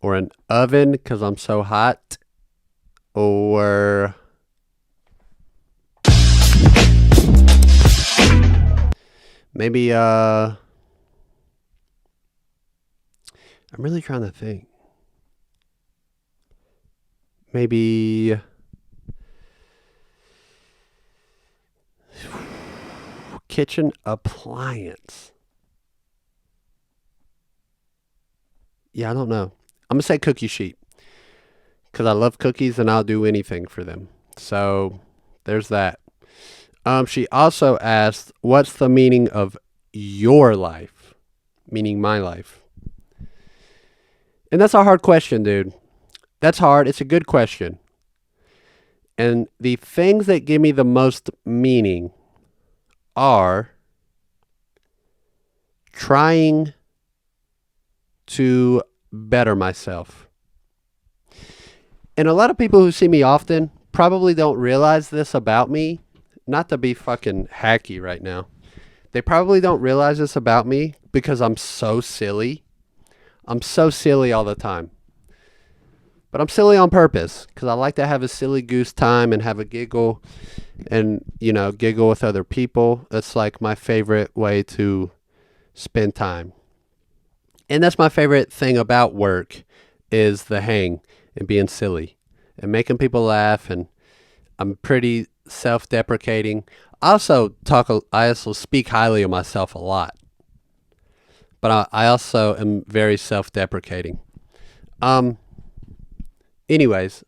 or an oven because I'm so hot. Or maybe I'm really trying to think. Maybe kitchen appliance. Yeah, I don't know. I'm going to say cookie sheet because I love cookies and I'll do anything for them. So there's that. She also asked, what's the meaning of your life? Meaning my life. And that's a hard question, dude. That's hard. It's a good question. And the things that give me the most meaning are trying to better myself. And a lot of people who see me often probably don't realize this about me. Not to be fucking hacky right now. They probably don't realize this about me because I'm so silly. I'm so silly all the time. But I'm silly on purpose because I like to have a silly goose time and have a giggle and, giggle with other people. That's like my favorite way to spend time. And that's my favorite thing about work is the hang and being silly and making people laugh. And I'm pretty self-deprecating. I also speak highly of myself a lot. But I also am very self-deprecating. Anyways,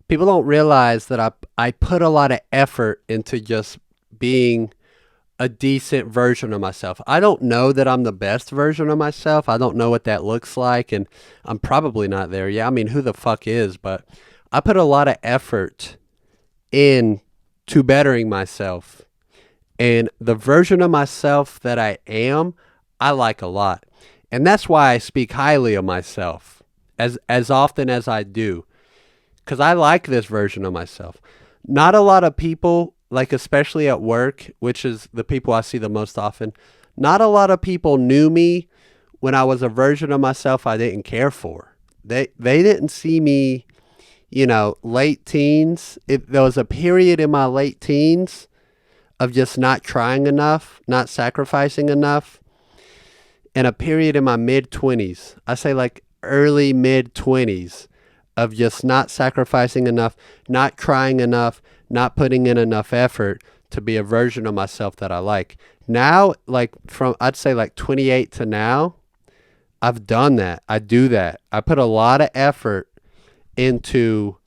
people don't realize that I put a lot of effort into just being a decent version of myself. I don't know that I'm the best version of myself. I don't know what that looks like, and I'm probably not there. Yeah, I mean, who the fuck is? But I put a lot of effort into bettering myself. And the version of myself that I am, I like a lot. And that's why I speak highly of myself as often as I do. Because I like this version of myself. Not a lot of people, like especially at work, which is the people I see the most often, not a lot of people knew me when I was a version of myself I didn't care for. They didn't see me, late teens. There was a period in my late teens of just not trying enough, not sacrificing enough, and a period in my mid-20s. I say like early mid-20s of just not sacrificing enough, not trying enough, not putting in enough effort to be a version of myself that I like. Now, I'd say 28 to now, I've done that. I do that. I put a lot of effort into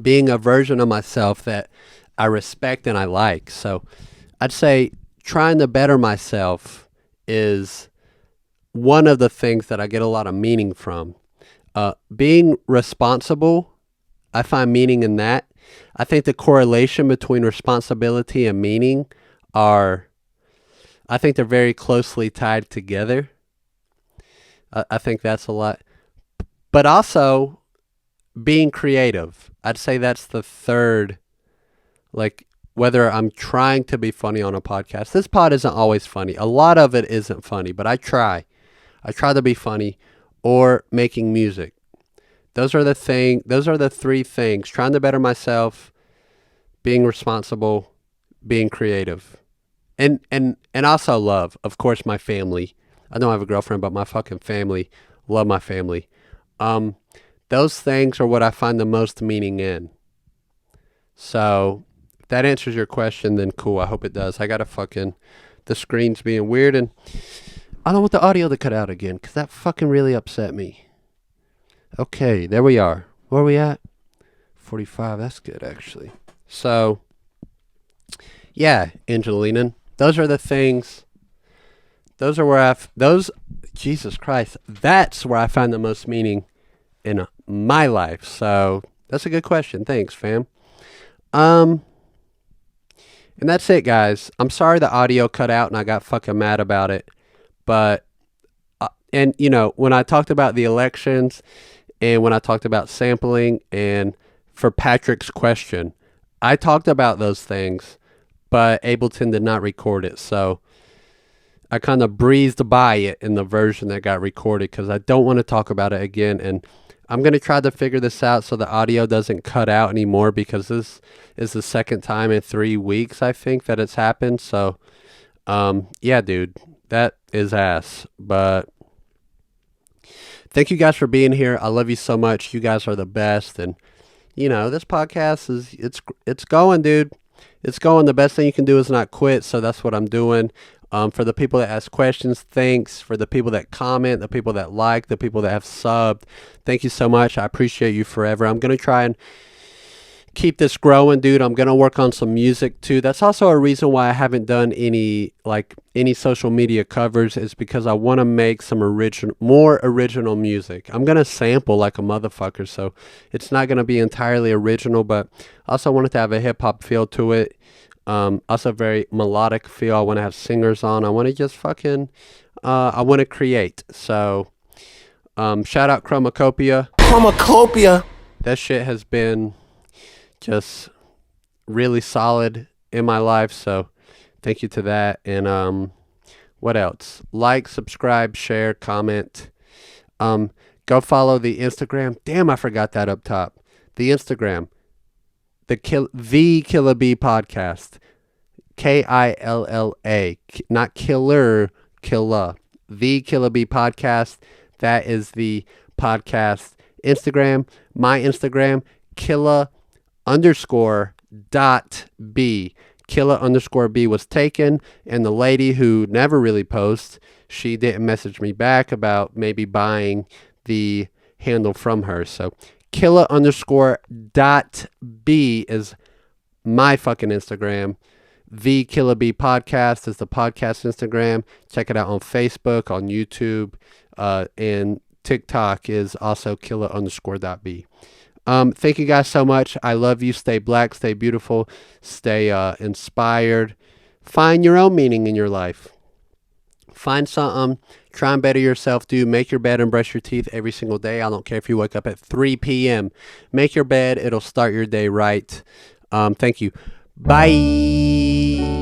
being a version of myself that I respect and I like. So I'd say trying to better myself is one of the things that I get a lot of meaning from. Being responsible, I find meaning in that. I think the correlation between responsibility and meaning I think they're very closely tied together. I think that's a lot. But also being creative. I'd say that's the third, whether I'm trying to be funny on a podcast. This pod isn't always funny. A lot of it isn't funny, but I try. I try to be funny, or making music. Those are the three things. Trying to better myself, being responsible, being creative. And also love, of course, my family. I don't have a girlfriend, but my fucking family. Love my family. Those things are what I find the most meaning in. So if that answers your question, then cool. I hope it does. The screen's being weird, and I don't want the audio to cut out again because that fucking really upset me. Okay, there we are. Where are we at? 45. That's good, actually. So, yeah, Angelina, those are the things. Those are where Jesus Christ, that's where I find the most meaning in my life. So that's a good question. Thanks, fam. And that's it, guys. I'm sorry the audio cut out and I got fucking mad about it. But, and you know, when I talked about the elections and when I talked about sampling and for Patrick's question, I talked about those things, but Ableton did not record it. So I kind of breezed by it in the version that got recorded because I don't want to talk about it again. And I'm going to try to figure this out so the audio doesn't cut out anymore, because this is the second time in 3 weeks, I think, that it's happened. So, yeah, dude, that is ass. But thank you guys for being here. I love you so much. You guys are the best. And, you know, this podcast it's going, dude. It's going. The best thing you can do is not quit. So that's what I'm doing. For the people that ask questions, thanks. For the people that comment, the people that like, the people that have subbed, thank you so much. I appreciate you forever. I'm going to try and keep this growing, dude. I'm going to work on some music too. That's also a reason why I haven't done any social media covers, is because I want to make some more original music. I'm going to sample like a motherfucker, so it's not going to be entirely original, but I also want it to have a hip hop feel to it. Also very melodic feel. I want to have singers on. I want to just fucking, I want to create. So, shout out Chromakopia. Chromakopia. That shit has been just really solid in my life. So thank you to that. And, what else? Like, subscribe, share, comment. Go follow the Instagram. Damn, I forgot that up top. The Instagram. The Killa B podcast, Killa, not killer, Killa. The Killa B podcast. That is the podcast Instagram. My Instagram, Killa_.b. Killa_b was taken, and the lady who never really posts, she didn't message me back about maybe buying the handle from her. So Killa_.b is my fucking Instagram. The Killa B podcast is the podcast Instagram. Check it out on Facebook, on YouTube, and TikTok is also Killa_.b. Thank you guys so much. I love you. Stay black, stay beautiful, stay inspired. Find your own meaning in your life. Find something. Try and better yourself, dude. Make your bed and brush your teeth every single day. I don't care if you wake up at 3 p.m. Make your bed. It'll start your day right. Thank you. Bye.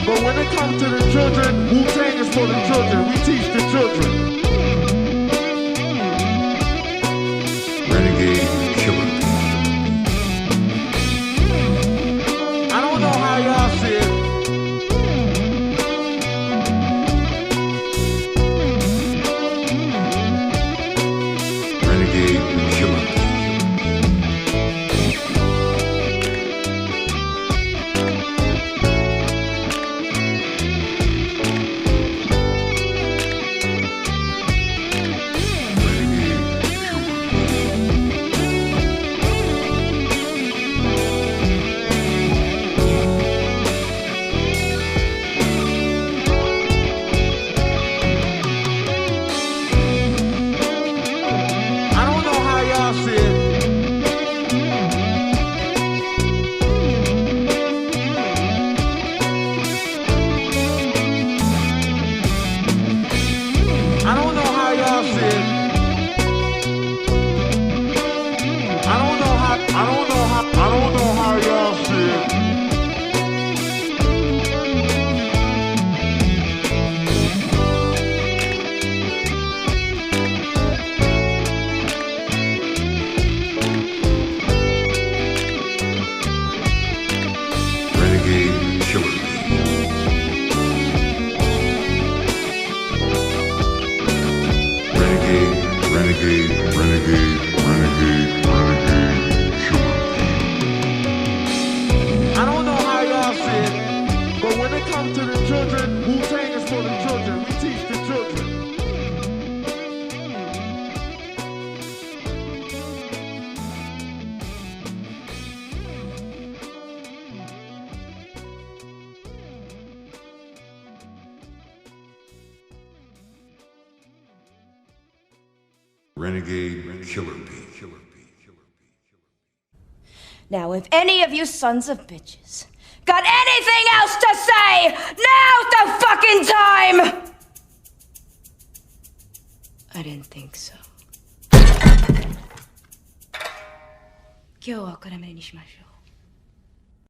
But when it comes to the children, Wu-Tang is for the children. We teach the children. Renegade Killer. I don't know how y'all see it. Renegade Killer. Renegade Killer Bee. Now, if any of you sons of bitches got anything else to say, now's the fucking time! I didn't think so. 今日はこれまでにしましょう。